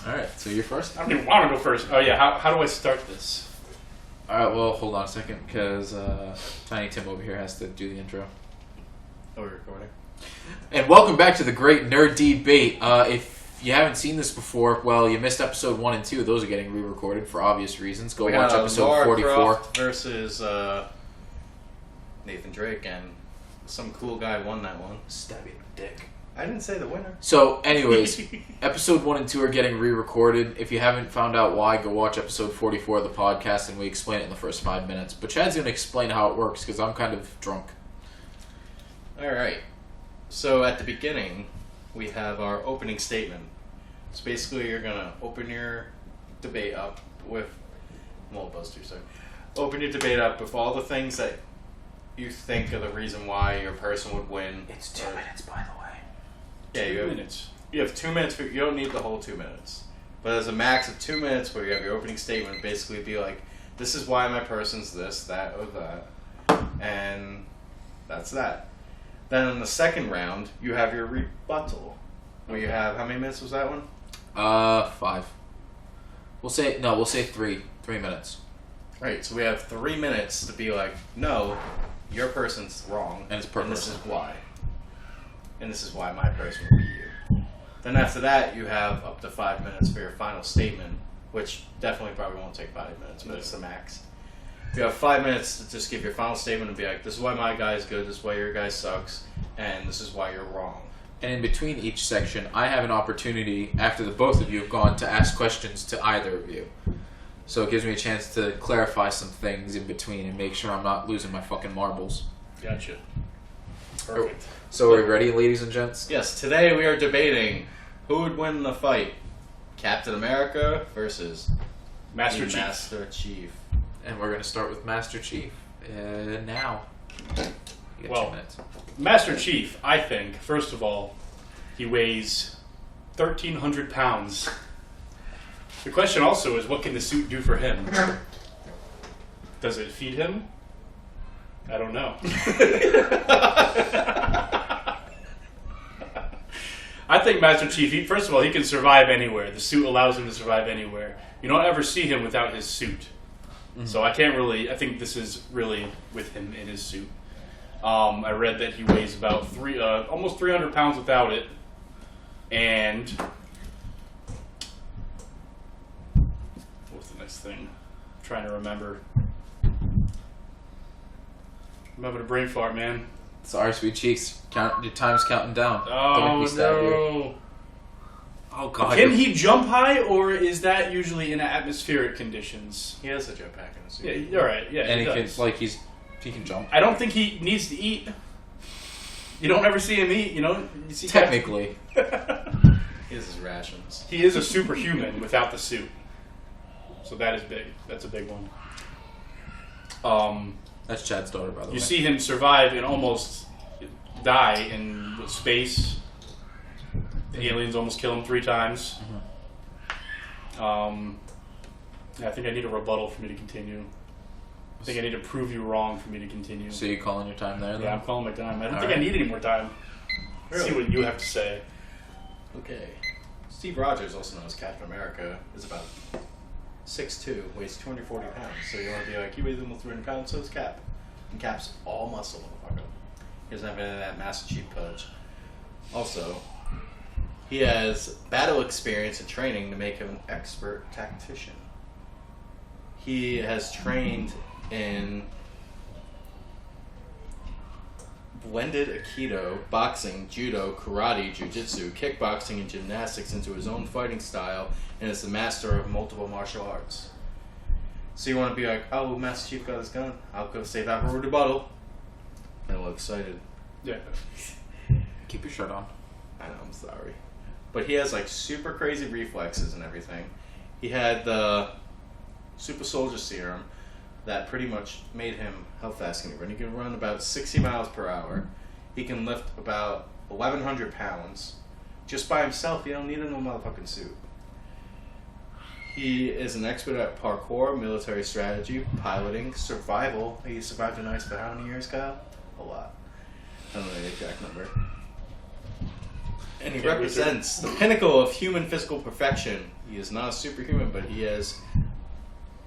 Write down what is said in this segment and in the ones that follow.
Alright, so you're first? I don't even want to go first. Oh, yeah. How do I start this? Alright, well, hold on a second, because Tiny Tim over here has to do the intro. Oh, we're recording. And welcome back to the Great Ner-D-Bate. If you haven't seen this before, well, you missed episode 1 and 2. Those are getting re-recorded for obvious reasons. Go watch episode Laura 44. Croft versus Nathan Drake, and some cool guy won that one. Stab you in the dick. I didn't say the winner. So, anyways, episode 1 and 2 are getting re-recorded. If you haven't found out why, go watch episode 44 of the podcast, and we explain it in the first 5 minutes. But Chad's going to explain how it works, because I'm kind of drunk. Alright. So at the beginning, we have our opening statement. So basically, you're going to open your debate up with... Well, Buster, sorry. Open your debate up with all the things that you think are the reason why your person would win. It's 2 minutes, by the way. Yeah, you have 2 minutes. You have 2 minutes. You don't need the whole 2 minutes. But there's a max of 2 minutes where you have your opening statement. Basically, be like, "This is why my person's this, that, or that," and that's that. Then in the second round, you have your rebuttal, where you have how many minutes was that one? 5. We'll say 3. 3 minutes. Right. So we have 3 minutes to be like, "No, your person's wrong, And it's per and this person. is why." And this is why my person will be you. Then after that, you have up to 5 minutes for your final statement, which definitely probably won't take 5 minutes, but it's the max. You have 5 minutes to just give your final statement and be like, "This is why my guy is good, this is why your guy sucks, and this is why you're wrong." And in between each section, I have an opportunity, after the both of you have gone, to ask questions to either of you. So it gives me a chance to clarify some things in between and make sure I'm not losing my fucking marbles. Gotcha. Perfect. So are we ready, ladies and gents? Yes, today we are debating who would win the fight. Captain America versus Master the Chief. Master Chief. And we're going to start with Master Chief. Now. You got Well, 2 minutes. Master Chief, I think, first of all, he weighs 1,300 pounds. The question also is, what can the suit do for him? Does it feed him? I don't know. I think Master Chief, first of all, he can survive anywhere. The suit allows him to survive anywhere. You don't ever see him without his suit. Mm-hmm. So I think this is really with him in his suit. I read that he weighs about almost 300 pounds without it. And what's the next thing? I'm trying to remember. I'm having a brain fart, man. Sorry, sweet cheeks. Your time's counting down. Oh, Don't make me stab you. no. Oh, God. Can he jump high, or is that usually in atmospheric conditions? He has a jetpack in his suit. Yeah, all right. Yeah, And he he does. can jump. I don't think he needs to eat. You don't ever see him eat, you know? You see Technically. He has his rations. He is a superhuman without the suit. So that is big. That's a big one. That's Chad's daughter, by the way. You see him survive and almost die in space. The aliens almost kill him 3 times. I think I need a rebuttal for me to continue. I think I need to prove you wrong for me to continue. So you calling your time there, then? Yeah, I'm calling my time. I don't All think right. I need any more time. Really? See what you have to say. Okay. Steve Rogers, also known as Captain America, is about 6'2", weighs 240 pounds. So you want to be like, he weighs almost 300 pounds, so is Cap. And Cap's all muscle, motherfucker. He doesn't have any of that Master Chief pudge. Also, he has battle experience and training to make him an expert tactician. He has trained in blended Aikido, boxing, judo, karate, jiu-jitsu, kickboxing, and gymnastics into his own fighting style, and is the master of multiple martial arts. So you want to be like, "Oh, Master Chief got his gun. I'll go save that for a rebuttal." And look excited. Yeah. Keep your shirt on. I know, I'm sorry. But he has like super crazy reflexes and everything. He had the super soldier serum that pretty much made him, how fast can he run? He can run about 60 miles per hour. He can lift about 1,100 pounds. Just by himself, he don't need a no motherfucking suit. He is an expert at parkour, military strategy, piloting, survival. He survived the ice for how many years, Kyle? A lot. I don't know the exact number. And he represents the pinnacle of human physical perfection. He is not a superhuman, but he has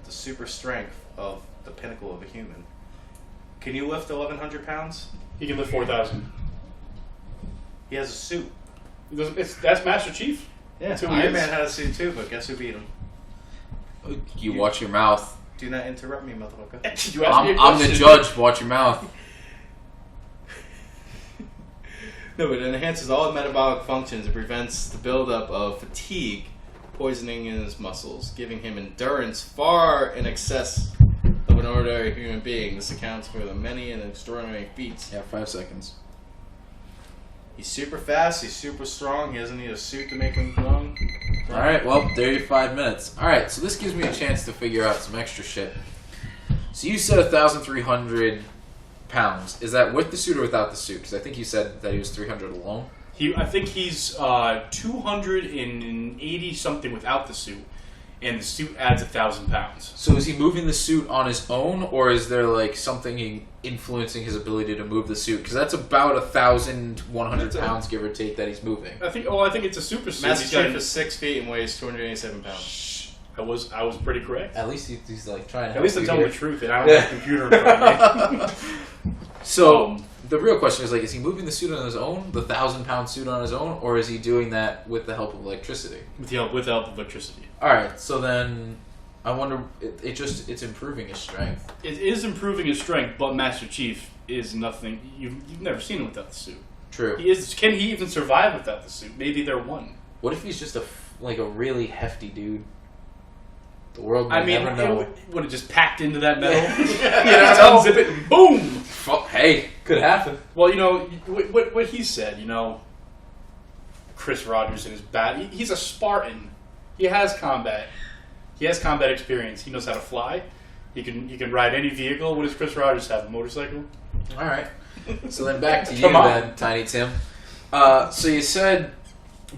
the super strength of the pinnacle of a human. Can you lift 1,100 pounds? He can lift 4,000. He has a suit. That's Master Chief. Yeah, That's who he Iron is. Man had a suit too, but guess who beat him? You watch your mouth. Do not interrupt me, motherfucker. You asked me a I'm the question. judge. Watch your mouth. No, but it enhances all metabolic functions. It prevents the buildup of fatigue, poisoning in his muscles, giving him endurance far in excess of an ordinary human being. This accounts for the many and extraordinary feats. Yeah, 5 seconds. He's super fast. He's super strong. He doesn't need a suit to make him strong. All right, well, there your 5 minutes. All right, so this gives me a chance to figure out some extra shit. So you said 1,300 pounds. Is that with the suit or without the suit? Because I think you said that he was 300 alone. I think he's 280 something without the suit, and the suit adds 1,000 pounds. So is he moving the suit on his own, or is there like something influencing his ability to move the suit? Because that's about 1,100 pounds, give or take, that he's moving. I think it's a super suit. Master Chief is 6 feet and weighs 287 pounds. Shh. I was pretty correct. At least he's like trying to. At least I'm help telling you the truth, and I don't have a computer in front of me. So the real question is, like, is he moving the suit on his own, the 1,000-pound suit on his own, or is he doing that with the help of electricity? With the help of electricity. All right, so then I wonder, it's improving his strength. It is improving his strength, but Master Chief is nothing. You've never seen him without the suit. True. Can he even survive without the suit? Maybe they're one. What if he's just a really hefty dude? The world may never know. Would have just packed into that metal. Unzip it and boom! Hey, could happen. Well, what he said, Chris Rogers in his he's a Spartan. He has combat. He has combat experience. He knows how to fly. He can ride any vehicle. What does Chris Rogers have? A motorcycle? All right. So then back to you Come on. then, Tiny Tim. So you said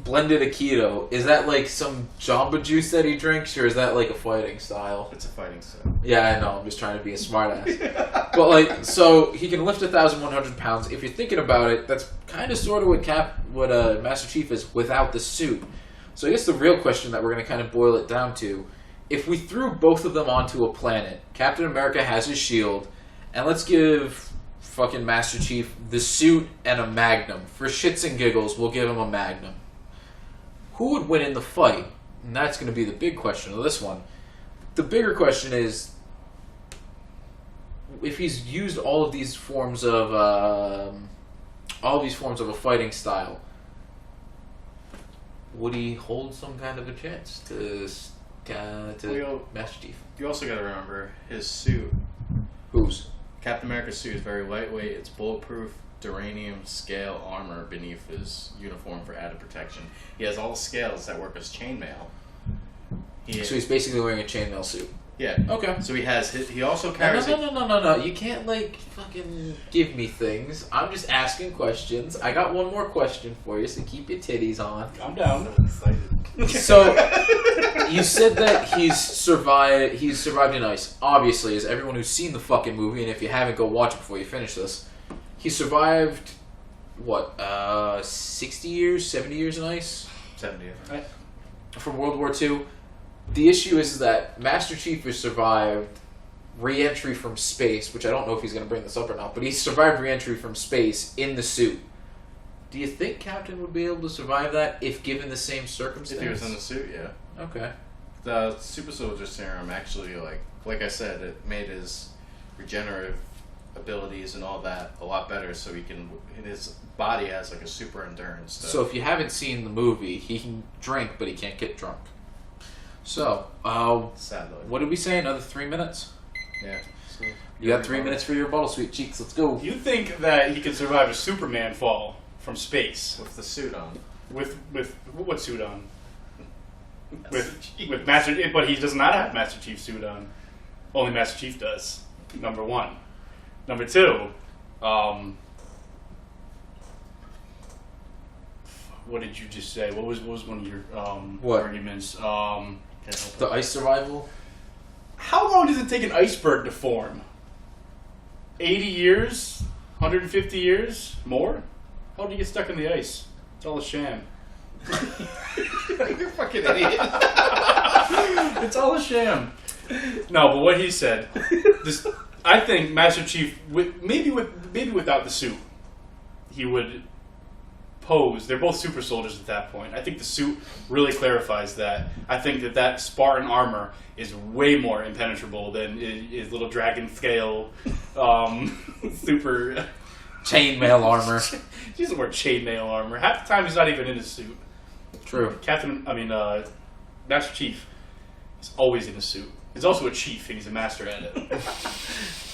blended Aikido. Is that like some Jamba Juice that he drinks, or is that like a fighting style? It's a fighting style. Yeah, I know. I'm just trying to be a smartass. But like, so he can lift 1,100 pounds. If you're thinking about it, that's kind of sort of what Master Chief is without the suit. So I guess the real question that we're going to kind of boil it down to: if we threw both of them onto a planet, Captain America has his shield, and let's give fucking Master Chief the suit and a magnum. For shits and giggles, we'll give him a magnum. Who would win in the fight? And that's going to be the big question of this one. The bigger question is, if he's used all of these forms of a fighting style, would he hold some kind of a chance to Master Chief? You also got to remember his suit. Whose? Captain America's suit is very lightweight. It's bulletproof, duranium scale armor beneath his uniform for added protection. He has all the scales that work as chainmail. So he's basically wearing a chainmail suit. Yeah. Okay. So he has. He also carries. No. You can't like fucking give me things. I'm just asking questions. I got one more question for you, so keep your titties on. I'm down. I'm excited. So you said that he's survived in ice. Obviously, as everyone who's seen the fucking movie, and if you haven't, go watch it before you finish this. He survived, 60 years, 70 years in ice? 70. From World War II. The issue is that Master Chief has survived re-entry from space, which I don't know if he's going to bring this up or not, but he survived re-entry from space in the suit. Do you think Captain would be able to survive that if given the same circumstances? If he was in the suit, yeah. Okay. The super soldier serum actually, like I said, it made his regenerative abilities and all that a lot better, so his body has like a super endurance. So if you haven't seen the movie, he can drink, but he can't get drunk. So, sadly, what did we say? Another 3 minutes? Yeah. So You got 3 minutes for your rebuttal, sweet cheeks. Let's go. You think that he could survive a Superman fall from space with the suit on? with what suit on? With Master, but he does not have Master Chief's suit on. Only Master Chief does. Number one. Number two. What did you just say? What was one of your arguments? The ice survival? How long does it take an iceberg to form? 80 years? 150 years? More? How did you get stuck in the ice? It's all a sham. You're a fucking idiot. It's all a sham. No, but what he said, I think Master Chief, maybe without the suit, he would pose. They're both super soldiers at that point. I think the suit really clarifies that. I think that Spartan armor is way more impenetrable than his little dragon scale super chainmail armor. He's the word chainmail armor. Half the time he's not even in his suit. True. Master Chief is always in a suit. He's also a chief, and he's a master at it.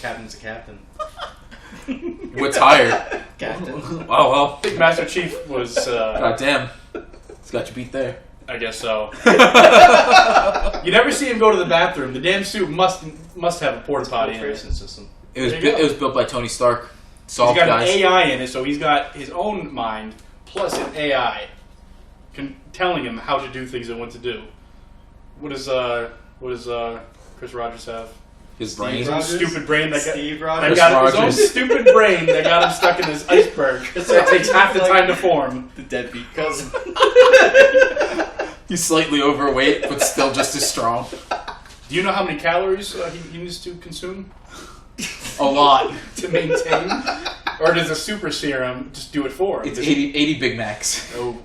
Captain's a captain. What's higher? Captain. Oh, well. I think Master Chief was... God damn. He's got you beat there. I guess so. You never see him go to the bathroom. The damn suit must have a porta potty in it. System. It was built by Tony Stark. Soft He's got guys. an AI in it, so he's got his own mind plus an AI telling him how to do things and what to do. What does Chris Rogers have? His brain. His own stupid brain that Steve got Rogers. his own stupid brain that got him stuck in this iceberg. That takes half the time to form. The deadbeat cousin. He's slightly overweight, but still just as strong. Do you know how many calories he needs to consume? A lot. To maintain? Or does a super serum just do it for him? It's 80 Big Macs. Oh,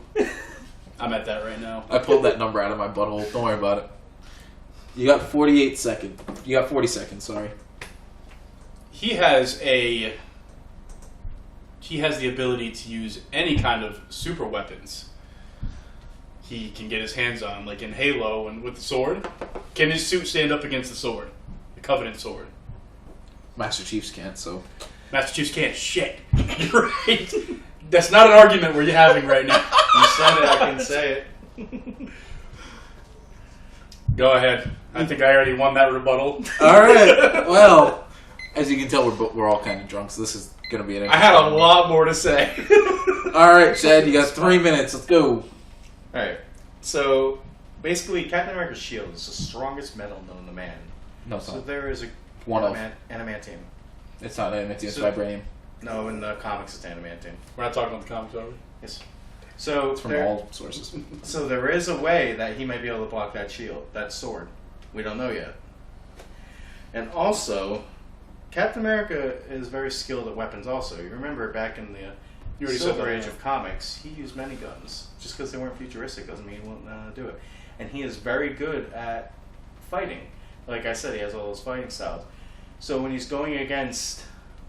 I'm at that right now. I pulled that number out of my butthole. Don't worry about it. You got 48 seconds. You got 40 seconds, sorry. He has the ability to use any kind of super weapons. He can get his hands on, like in Halo and with the sword. Can his suit stand up against the sword? The Covenant sword. Master Chiefs can't, so... Master Chiefs can't. Shit. You're right. That's not an argument we're having right now. You said it, I can say it. Go ahead. I think I already won that rebuttal. Alright, well, as you can tell, we're all kind of drunk, so this is going to be an I had a lot more to say. Alright, Chad, you got 3 minutes. Let's go. Alright, so basically Captain America's shield is the strongest metal known to man. No, it's So not. there is adamantium. It's not adamantium, it's So- vibranium. No, in the comics it's adamantium. We're not talking about the comics, are we? Yes. So It's from all sources. So there is a way that he might be able to block that shield, that sword. We don't know yet. And also, Captain America is very skilled at weapons also. You remember back in the Silver Age of comics, he used many guns. Just because they weren't futuristic doesn't mean he won't know how to do it. And he is very good at fighting. Like I said, he has all those fighting styles. So when he's going against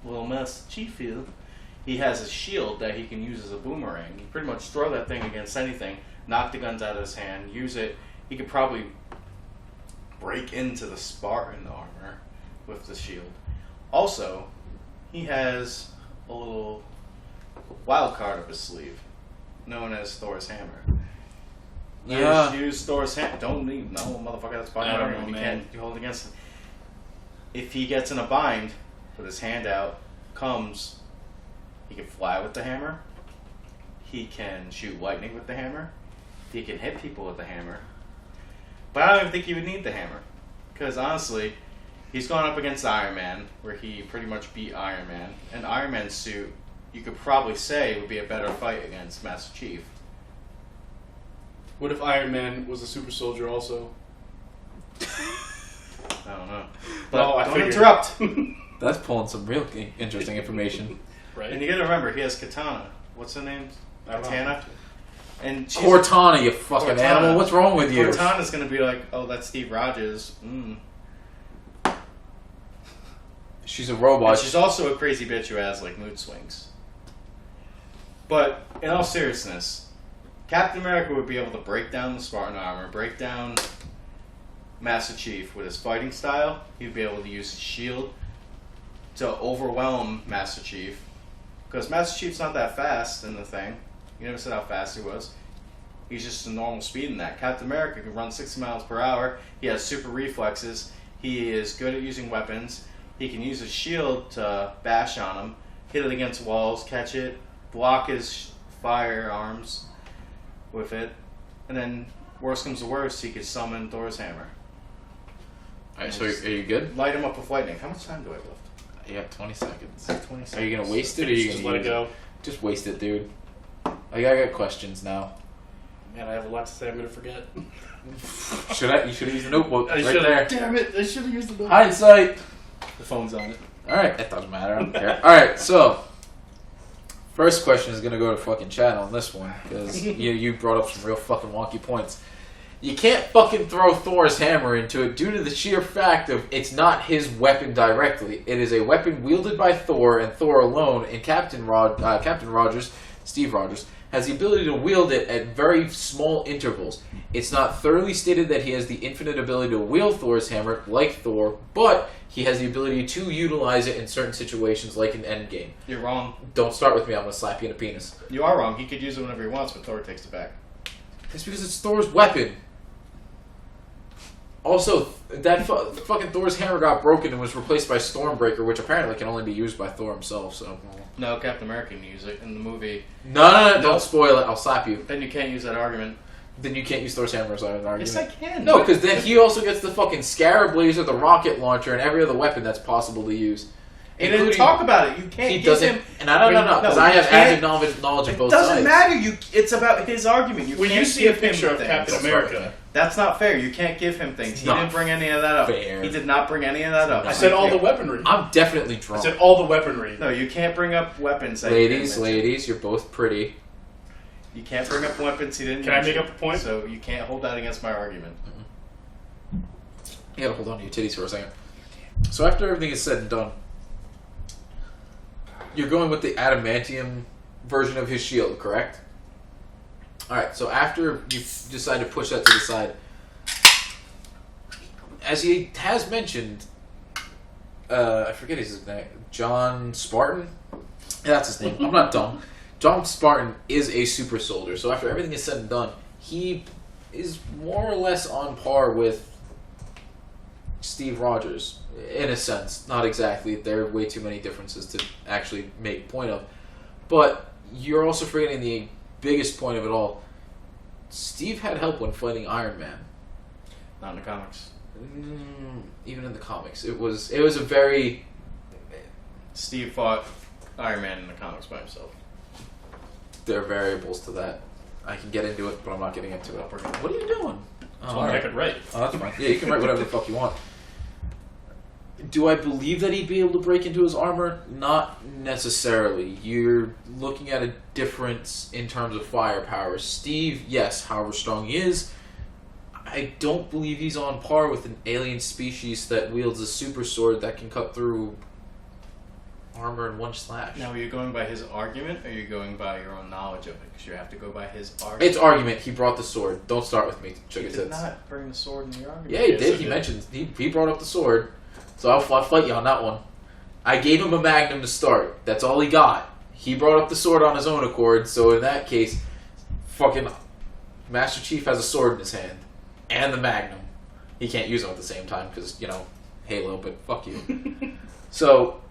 little Master Chief here, he has a shield that he can use as a boomerang. He pretty much throw that thing against anything, knock the guns out of his hand, use it. He could probably break into the Spartan armor with the shield. Also, he has a little wild card up his sleeve, known as Thor's hammer. Yeah. Use Thor's hammer. Don't leave. No, motherfucker, that's Spartan I don't armor. know, You man. can't hold against him. If he gets in a bind, with his hand out, comes, he can fly with the hammer. He can shoot lightning with the hammer. He can hit people with the hammer. But I don't even think he would need the hammer. Because honestly, he's gone up against Iron Man, where he pretty much beat Iron Man. And Iron Man's suit, you could probably say, would be a better fight against Master Chief. What if Iron Man was a super soldier also? I don't know. But No, I don't figured. interrupt. That's pulling some real interesting information. Right? And you gotta remember, he has Katana. What's her name? I don't know. Katana? And she's Cortana, you fucking Cortana. animal. What's wrong with you? Cortana's gonna be like, oh, that's Steve Rogers. She's a But robot. she's also a crazy bitch who has like mood swings. But in all seriousness, Captain America would be able to break down the Spartan armor, break down Master Chief with his fighting style. He'd be able to use his shield to overwhelm Master Chief. Because Master Chief's not that fast in the thing. You never said how fast he was. He's just a normal speed in that. Captain America can run 60 miles per hour. He has super reflexes. He is good at using weapons. He can use his shield to bash on him, hit it against walls, catch it, block his firearms with it. And then, worst comes to worst, he could summon Thor's hammer. Alright, so are you good? Light him up with lightning. How much time do I have left? You have 20 seconds. 20 seconds. Are you gonna waste it or are you Just gonna let it use go. Just waste it, dude. Like, I got questions now. Man, I have a lot to say. I'm gonna forget. You should have used the notebook I right should there. have. Damn it! I should have used the notebook. Hindsight. The phone's on it. Alright, that doesn't matter. I don't care. Alright, so first question is gonna go to fucking Chad on this one because you brought up some real fucking wonky points. You can't fucking throw Thor's hammer into it due to the sheer fact of it's not his weapon directly. It is a weapon wielded by Thor and Thor alone, and Captain Rogers, Steve Rogers, has the ability to wield it at very small intervals. It's not thoroughly stated that he has the infinite ability to wield Thor's hammer like Thor, but he has the ability to utilize it in certain situations like in Endgame. You're wrong. Don't start with me, I'm going to slap you in the penis. You are wrong. He could use it whenever he wants, but Thor takes it back. That's because it's Thor's weapon. Also, that fucking Thor's hammer got broken and was replaced by Stormbreaker, which apparently can only be used by Thor himself, so... No, Captain America can use it in the movie. No, don't spoil it, I'll slap you. Then you can't use that argument. Then you can't use Thor's hammer as an argument. Yes, I can. No, because then he also gets the fucking Scarab Laser, the rocket launcher, and every other weapon that's possible to use. He didn't talk about it. You can't He give doesn't... him... And I don't know, because I have added knowledge of both sides. It doesn't matter. It's about his argument. You When can't you see a give him picture of things. Captain America, That's not fair. You can't give him things. He not didn't bring any of that up. fair. He did not bring any of that up. I said all the weaponry. I'm definitely I drunk. said all the weaponry. No, you can't bring up weapons. That he didn't mention. Ladies, you're both pretty. You can't bring up weapons he didn't Can I mention. make up a point? So you can't hold that against my argument. You gotta hold on to your titties for a second. So after everything is said and done, you're going with the adamantium version of his shield, correct? Alright, so after you decide to push that to the side, as he has mentioned, I forget his name, John Spartan? Yeah, that's his name. I'm not dumb. John Spartan is a super soldier, so after everything is said and done, he is more or less on par with Steve Rogers, in a sense. Not exactly. There are way too many differences to actually make a point of. But you're also forgetting the biggest point of it all. Steve had help when fighting Iron Man. Not in the comics. Even in the comics. It was a very... Steve fought Iron Man in the comics by himself. There are variables to that. I can get into it, but I'm not getting into it. What are you doing? So I could write. Oh, that's fine. Yeah, you can write whatever the fuck you want. Do I believe that he'd be able to break into his armor? Not necessarily. You're looking at a difference in terms of firepower. Steve, yes, however strong he is, I don't believe he's on par with an alien species that wields a super sword that can cut through armor in one slash. Now, are you going by his argument, or are you going by your own knowledge of it? Because you have to go by his argument. It's argument. He brought the sword. Don't start with me. He did not bring the sword in the argument. Yeah, he Yes, did. I He did. mentioned he brought up the sword. So I'll fight you on that one. I gave him a magnum to start. That's all he got. He brought up the sword on his own accord. So in that case, fucking Master Chief has a sword in his hand and the magnum. He can't use them at the same time because Halo. But fuck you. So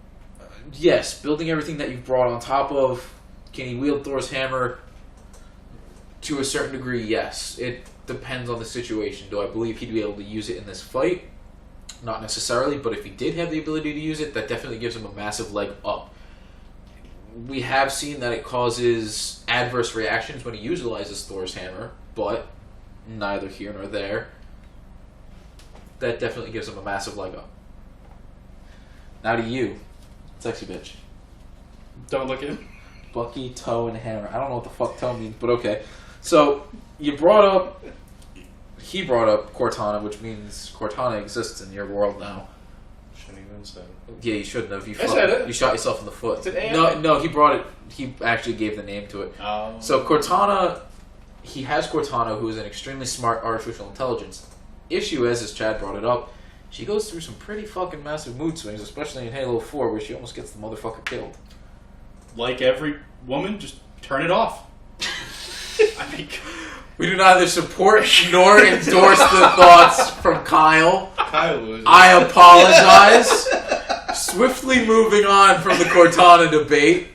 yes, building everything that you've brought on top of. Can he wield Thor's hammer? To a certain degree, yes. It depends on the situation. Do I believe he'd be able to use it in this fight? Not necessarily, but if he did have the ability to use it, that definitely gives him a massive leg up. We have seen that it causes adverse reactions when he utilizes Thor's hammer, but neither here nor there. That definitely gives him a massive leg up. Now to you, sexy bitch. Don't look at him. Bucky, toe, and hammer. I don't know what the fuck toe means, but okay. So, he brought up Cortana, which means Cortana exists in your world now. Shouldn't even say. Yeah, you shouldn't have. I said it. You shot yourself in the foot. It's an AI. No, he brought it. He actually gave the name to it. Oh. So Cortana, he has Cortana, who is an extremely smart artificial intelligence. Issue is, as Chad brought it up, she goes through some pretty fucking massive mood swings, especially in Halo 4, where she almost gets the motherfucker killed. Like every woman, just turn it off. I mean, We do neither support nor endorse the thoughts from Kyle. Kyle was. I apologize. Swiftly moving on from the Cortana debate.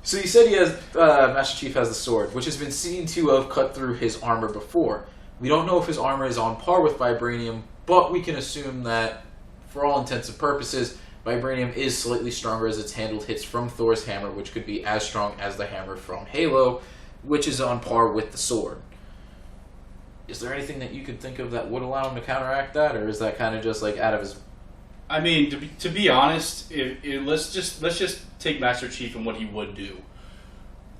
So you said he has Master Chief has the sword, which has been seen to have cut through his armor before. We don't know if his armor is on par with vibranium, but we can assume that, for all intents and purposes, vibranium is slightly stronger as it's handled hits from Thor's hammer, which could be as strong as the hammer from Halo, which is on par with the sword. is there anything that you could think of that would allow him to counteract that, or is that kind of just like out of his? I mean, to be honest, let's just take Master Chief and what he would do.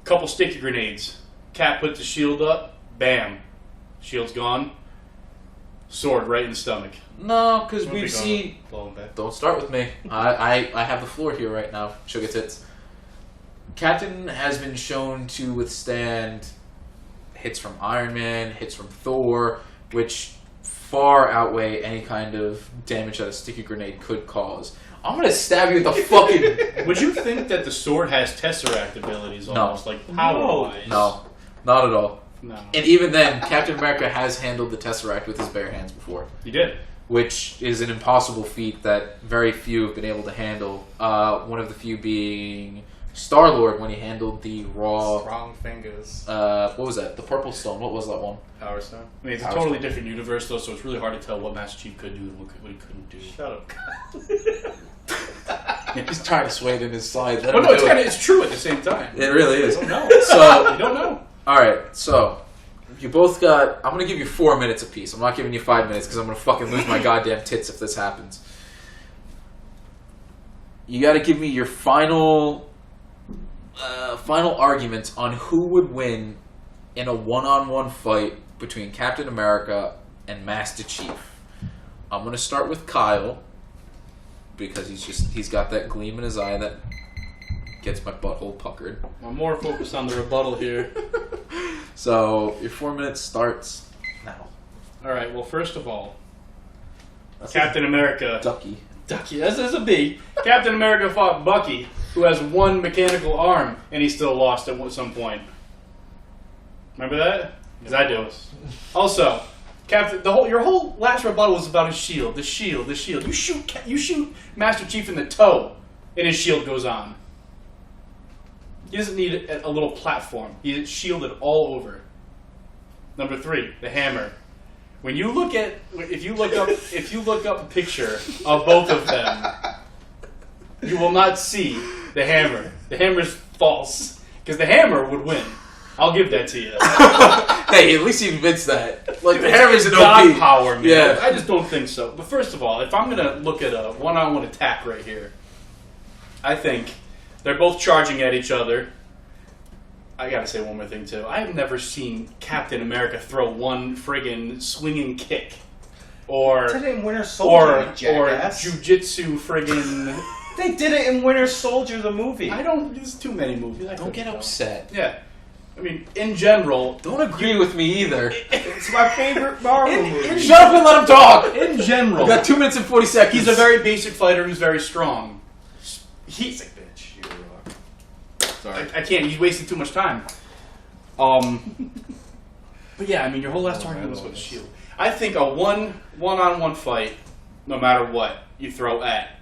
Couple sticky grenades. Cap put the shield up. Bam. Shield's gone. Sword right in the stomach. No, because we've seen. Blow him back. Don't start with me. I have the floor here right now. Sugar tits. Captain has been shown to withstand hits from Iron Man, hits from Thor, which far outweigh any kind of damage that a sticky grenade could cause. I'm gonna stab you with the fucking. Would you think that the sword has Tesseract abilities almost, like power-wise? No, not at all. No. And even then, Captain America has handled the Tesseract with his bare hands before. He did. Which is an impossible feat that very few have been able to handle. One of the few being Star-Lord when he handled the raw... Strong fingers. What was that? The Purple Stone. What was that one? Power Stone. I mean, it's a totally different universe, though, so it's really hard to tell what Master Chief could do and what he couldn't do. Shut up. He's trying to sway it in his side. But no, it's true at the same time. It really is. You don't know. So, You don't know. alright, so... You both got... I'm going to give you 4 minutes apiece. I'm not giving you 5 minutes because I'm going to fucking lose my goddamn tits if this happens. You got to give me your final arguments on who would win in a one-on-one fight between Captain America and Master Chief. I'm going to start with Kyle because he's got that gleam in his eye that gets my butthole puckered. I'm more focused on the rebuttal here. So, your 4 minutes starts now. Alright, well, first of all, That's Captain America... Ducky. Ducky, that's a B. Captain America fought Bucky, who has one mechanical arm, and he still lost at some point. Remember that? Because I do. Also, your whole last rebuttal was about his shield. The shield. You shoot Master Chief in the toe, and his shield goes on. He doesn't need a little platform. He is shielded all over. Number 3, the hammer. If you look up a picture of both of them, you will not see the hammer. The hammer's false because the hammer would win. I'll give that to you. Hey, at least you admits that. Like the hammer's an God OP. power, man. Yeah. I just don't think so. But first of all, if I'm gonna look at a one-on-one attack right here, I think they're both charging at each other. I gotta say one more thing too. I have never seen Captain America throw one friggin' swinging kick, or They did it in Winter Soldier, or jackass. jujitsu friggin'. They did it in Winter Soldier, the movie. There's too many movies. Don't get upset. Yeah, I mean, in general, Don't agree with me either. It's my favorite Marvel movie. Shut up and let him talk! in general, We got 2 minutes and 40 seconds. he's a very basic fighter who's very strong. He's a bitch. Sorry. I can't. He's wasting too much time. But yeah, I mean, your whole last argument was about the shield. I think a one-on-one fight, no matter what you throw at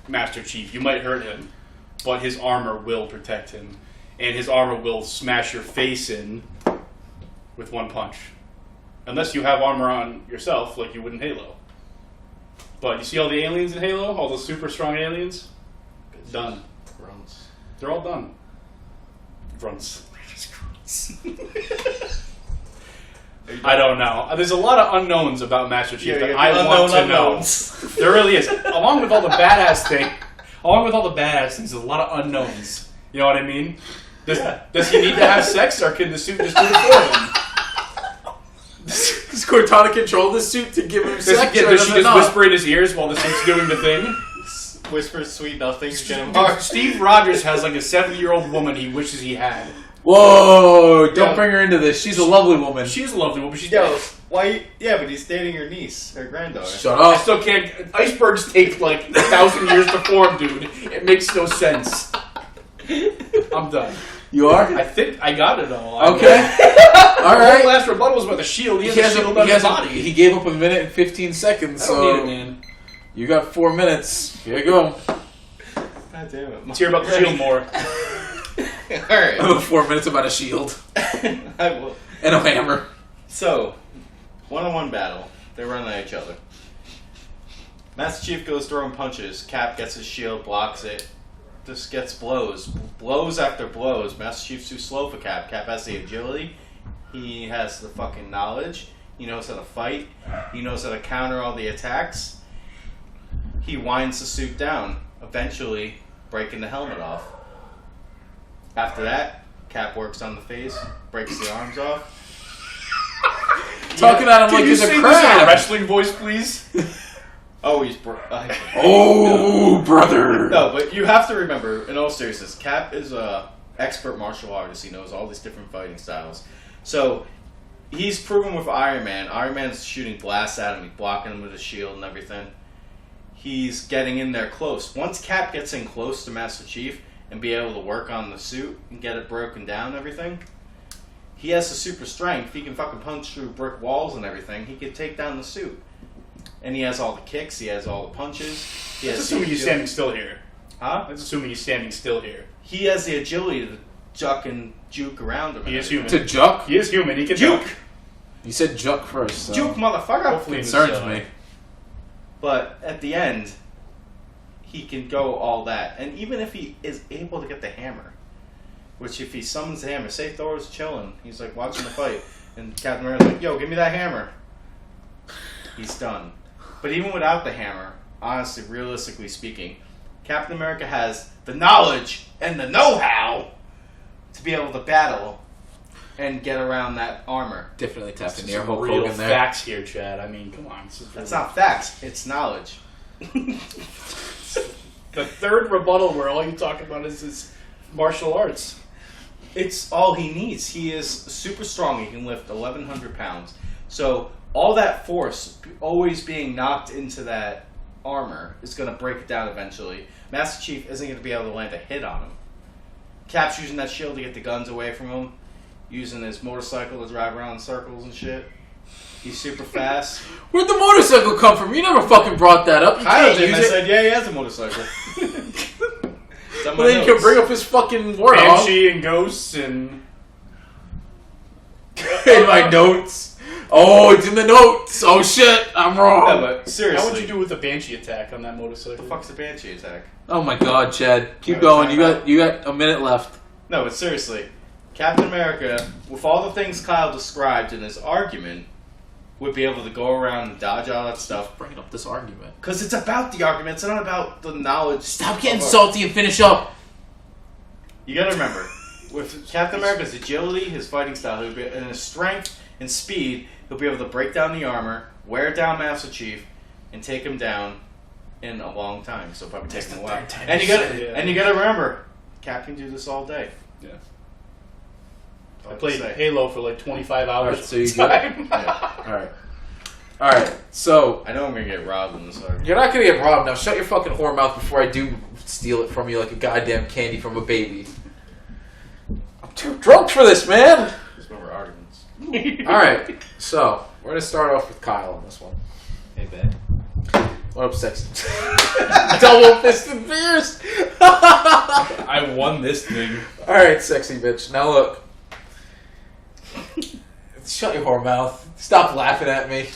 Master Chief, you might hurt him, but his armor will protect him, and his armor will smash your face in with one punch, unless you have armor on yourself, like you would in Halo. But you see all the aliens in Halo, all those super strong aliens, done. Grunts. They're all done. Grunts. I don't know. There's a lot of unknowns about Master Chief that I want to know. There really is. Along with all the badass things, there's a lot of unknowns. You know what I mean? Does he need to have sex, or can the suit just do it for him? Does Cortana control the suit to give him sex? Does she just whisper in his ears while the suit's doing the thing? Whispers sweet nothings to get him hard. Steve Rogers has like a 70-year-old woman he wishes he had. Whoa! Don't Yeah. bring her into this. She's a lovely woman. She's a lovely woman. She's Yo, dead. why? Yeah, but he's dating her niece, her granddaughter. Shut I up. still can't. Icebergs take like 1,000 years to form, dude. It makes no sense. I'm done. You are? I think I got it all. Okay. All The right. last rebuttal was about the shield. He has a shield on his body. He gave up a minute and 15 seconds. I So don't need it, man. you got 4 minutes. Here you go. God damn it. Let's hear about the shield more. Alright. 4 minutes about a shield I will. and a hammer. So, one-on-one battle. They run at each other. Master Chief goes throwing punches. Cap gets his shield, blocks it. Just gets blows. Blows after blows. Master Chief's too slow for Cap. Cap has the agility. He has the fucking knowledge. He knows how to fight. He knows how to counter all the attacks. He winds the suit down, eventually breaking the helmet off. After that, Cap works on the face, breaks the arms off. Talking at him like he's a Can you say crab. this in a wrestling voice, please? Oh, he's... Oh, brother. No, but you have to remember, in all seriousness, Cap is a expert martial artist. He knows all these different fighting styles. So, he's proven with Iron Man. Iron Man's shooting blasts at him. He's blocking him with his shield and everything. He's getting in there close. Once Cap gets in close to Master Chief and be able to work on the suit and get it broken down and everything, he has the super strength. He can fucking punch through brick walls and everything. He can take down the suit. And he has all the kicks. He has all the punches. He That's has assuming he's standing still here. Huh? That's assuming he's standing still here. He has the agility to duck and juke around him. He is everything. human. To juck? He is human. He can Juke! duck. You said juck first. So. Juke, motherfucker! Hopefully Concerns in this, me. But at the end, he can go all that. And even if he is able to get the hammer, which if he summons the hammer, say Thor's chilling, he's like watching the fight, and Captain America's like, yo, give me that hammer. He's done. But even without the hammer, honestly, realistically speaking, Captain America has the knowledge and the know-how to be able to battle and get around that armor. Definitely tapping Some near Hulk real Hogan there. facts here, Chad. I mean, come on. That's not facts, it's knowledge. The third rebuttal where all you talk about is his martial arts. It's all he needs. He is super strong. He can lift 1,100 pounds. So all that force always being knocked into that armor is going to break it down eventually. Master Chief isn't going to be able to land a hit on him. Cap's using that shield to get the guns away from him, using his motorcycle to drive around in circles and shit. He's super fast. Where'd the motorcycle come from? You never fucking brought that up. You I can't did. use I it. said, yeah, he has a motorcycle. Well, then you can bring up his fucking warthog. Banshee and ghosts and... In my notes. Oh, it's in the notes. Oh shit, I'm wrong. No, but seriously. How would you do with a Banshee attack on that motorcycle? What the fuck's a Banshee attack? Oh my god, Chad. Keep What going. was You that got a minute left. No, but seriously, Captain America, with all the things Kyle described in his argument, would be able to go around and dodge all that stuff. Bringing up this argument. Because it's about the argument, it's not about the knowledge. Stop getting of- salty and finish up. You gotta remember, with Captain America's agility, his fighting style, and his strength and speed, he'll be able to break down the armor, wear down Master Chief, and take him down in a long time. So probably take him a while. And you gotta remember, Cap can do this all day. Yeah. I Like played say. Halo for like 25 hours. Alright, so you time. Yeah. Alright, so I know I'm gonna get robbed in this argument. you're not gonna get robbed now. Shut your fucking whore mouth before I do steal it from you like a goddamn candy from a baby. I'm too drunk for this, man. Just remember arguments. Alright, so we're gonna start off with Kyle on this one. Hey, babe. What up, sexy? Double fisted beers! I won this thing. Alright, sexy bitch. Now look. Shut your whore mouth. Stop laughing at me.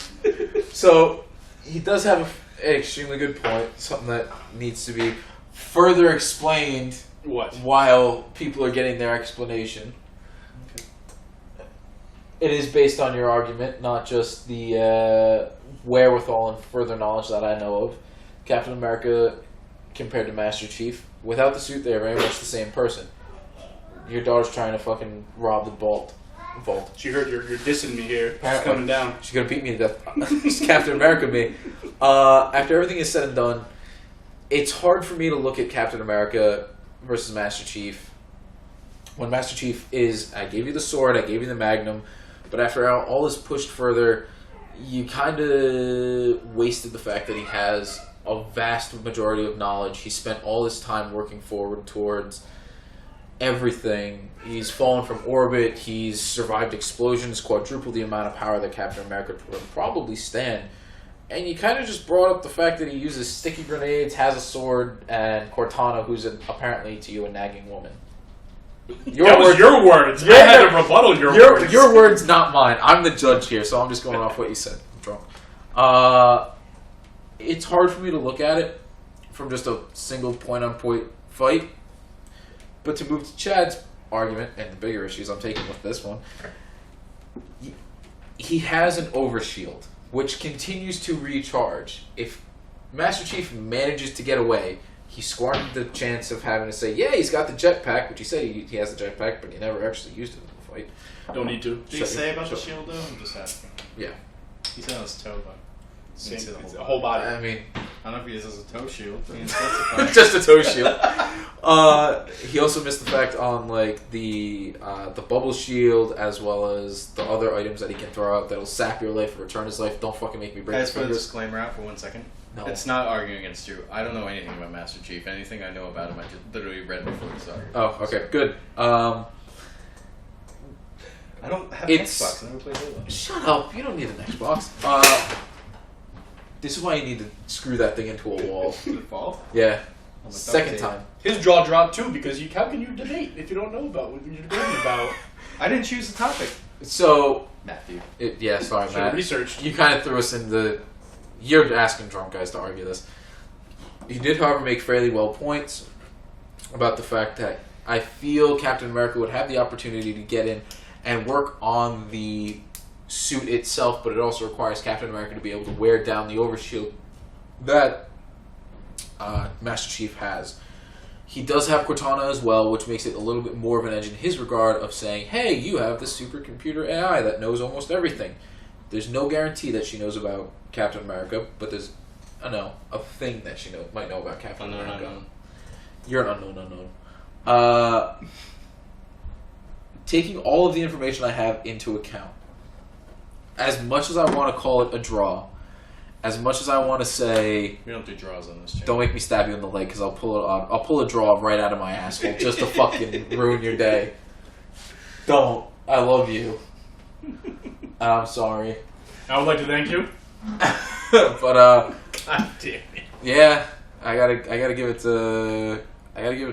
So, he does have an extremely good point. Something that needs to be further explained What? while people are getting their explanation. It is based on your argument, not just the wherewithal and further knowledge that I know of. Captain America compared to Master Chief, without the suit, they are very much the same person. Your daughter's trying to fucking rob the vault. She heard you're dissing me here. She's Apparently. coming down. She's gonna beat me to death. It's Captain America me. After everything is said and done, it's hard for me to look at Captain America versus Master Chief. When Master Chief is, I gave you the sword, I gave you the Magnum, but after all is pushed further, you kind of wasted the fact that he has a vast majority of knowledge. He spent all his time working forward towards everything. He's fallen from orbit. He's survived explosions, quadrupled the amount of power that Captain America would probably stand. And you kind of just brought up the fact that he uses sticky grenades, has a sword, and Cortana, who's apparently to you a nagging woman. That was your words. I Yeah, had no. to rebuttal your words. Your words, not mine. I'm the judge here, so I'm just going off what you said. I'm drunk. It's hard for me to look at it from just a single point-on-point fight. But to move to Chad's argument, and the bigger issues I'm taking with this one, he has an overshield, which continues to recharge. If Master Chief manages to get away, he squandered the chance of having to say, yeah, he's got the jetpack, which he said he has the jetpack, but he never actually used it in the fight. Don't need to. Did he say about the shield, though? I'm just asking. Yeah. He said on his toe, but... Same, the it's a whole body. I mean... I don't know if he uses a toe shield. Just a toe shield. He also missed the fact on like the bubble shield as well as the other items that he can throw out that'll sap your life or return his life. Don't fucking make me break Can I his just put a fingers. disclaimer out for 1 second? No. It's not arguing against you. I don't know anything about Master Chief. Anything I know about him, I just literally read before this argument. Oh, okay, good. I don't have an It's- Xbox. I never played Halo. Shut up! You don't need an Xbox. This is why you need to screw that thing into a wall. Did it fall? Yeah. Oh, my Second duct tape. time. His jaw dropped too because how can you debate if you don't know about what you're debating about? I didn't choose the topic. So, Matthew. yeah, sorry, Should have Matt. researched. You kind of threw us in the... You're asking drunk guys to argue this. He did, however, make fairly well points about the fact that I feel Captain America would have the opportunity to get in and work on the suit itself, but it also requires Captain America to be able to wear down the overshield that Master Chief has. He does have Cortana as well, which makes it a little bit more of an edge in his regard of saying, hey, you have this supercomputer AI that knows almost everything. There's no guarantee that she knows about Captain America, but there's a thing that she might know about Captain America. Unknown. You're an unknown. Taking all of the information I have into account, as much as I want to call it a draw, as much as I want to say, We don't do draws on this channel. don't make me stab you in the leg because I'll pull a draw right out of my asshole just to fucking ruin your day. Don't. I love you. I'm sorry. I would like to thank you. But God damn it. yeah, I gotta give it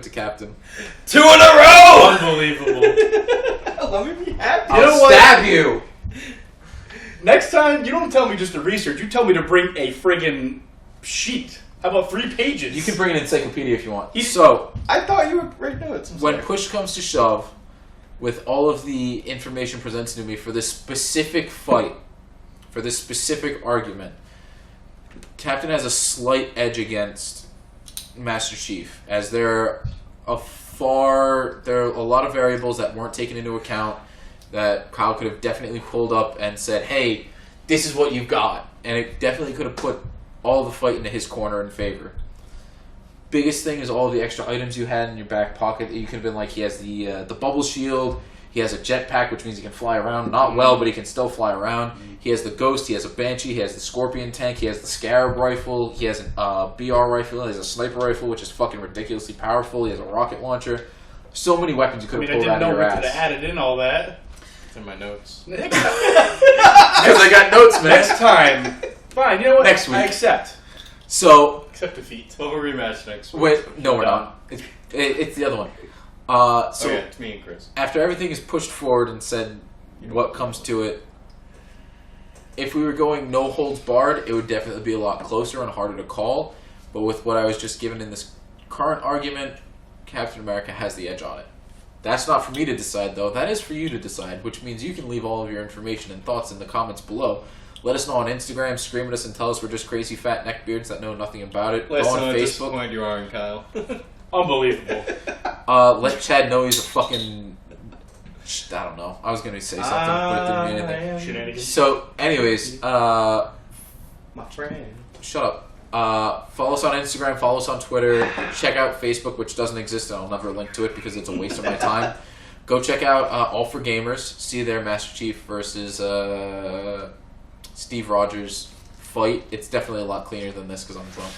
to Captain. 2 in a row! Unbelievable. Let me be happy. You know I'll what? stab you. Next time, you don't tell me just to research. You tell me to bring a friggin' sheet. How about 3 pages? You can bring an encyclopedia if you want. He's- So, I thought you would write notes. I'm when sorry. push comes to shove, with all of the information presented to me for this specific fight, for this specific argument, Captain has a slight edge against Master Chief, as there are a lot of variables that weren't taken into account that Kyle could have definitely pulled up and said, hey, this is what you've got. And it definitely could have put all the fight into his corner in favor. Biggest thing is all the extra items you had in your back pocket. You could have been like, he has the bubble shield, he has a jetpack, which means he can fly around. Not well, but he can still fly around. He has the Ghost, he has a Banshee, he has the Scorpion tank, he has the Scarab rifle, he has an BR rifle, he has a sniper rifle, which is fucking ridiculously powerful, he has a rocket launcher. So many weapons you could have pulled out of your we ass. could have added in all that. It's in my notes. Because I got notes, man. Next time. Fine, you know what? Next week. I accept. So, Accept defeat. Well, we'll rematch next week. wait, no, we're Done. not. It's the other one. So, Oh, yeah, it's me and Chris. after everything is pushed forward and said what comes to it, if we were going no holds barred, it would definitely be a lot closer and harder to call. But with what I was just given in this current argument, Captain America has the edge on it. That's not for me to decide, though. That is for you to decide, which means you can leave all of your information and thoughts in the comments below. Let us know on Instagram, scream at us, and tell us we're just crazy fat neckbeards that know nothing about it. Let Go us know on how Facebook. disappointed you are in Kyle. Unbelievable. Let Chad know he's a fucking... I don't know. I was going to say something, but it didn't mean anything. Shenanigans. So, anyways, My friend. shut up. Follow us on Instagram, follow us on Twitter, check out Facebook, which doesn't exist, and I'll never link to it because it's a waste of my time. Go check out All for Gamers, see their Master Chief versus Steve Rogers fight. It's definitely a lot cleaner than this because I'm drunk.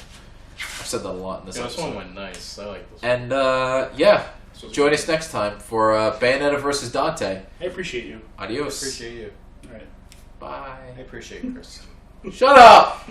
I've said that a lot in this Yeah, this episode. one went nice. I like this one. And, yeah, join us next time for Bayonetta versus Dante. I appreciate you. I Adios. appreciate you. All right. I Bye. appreciate Chris. Shut up!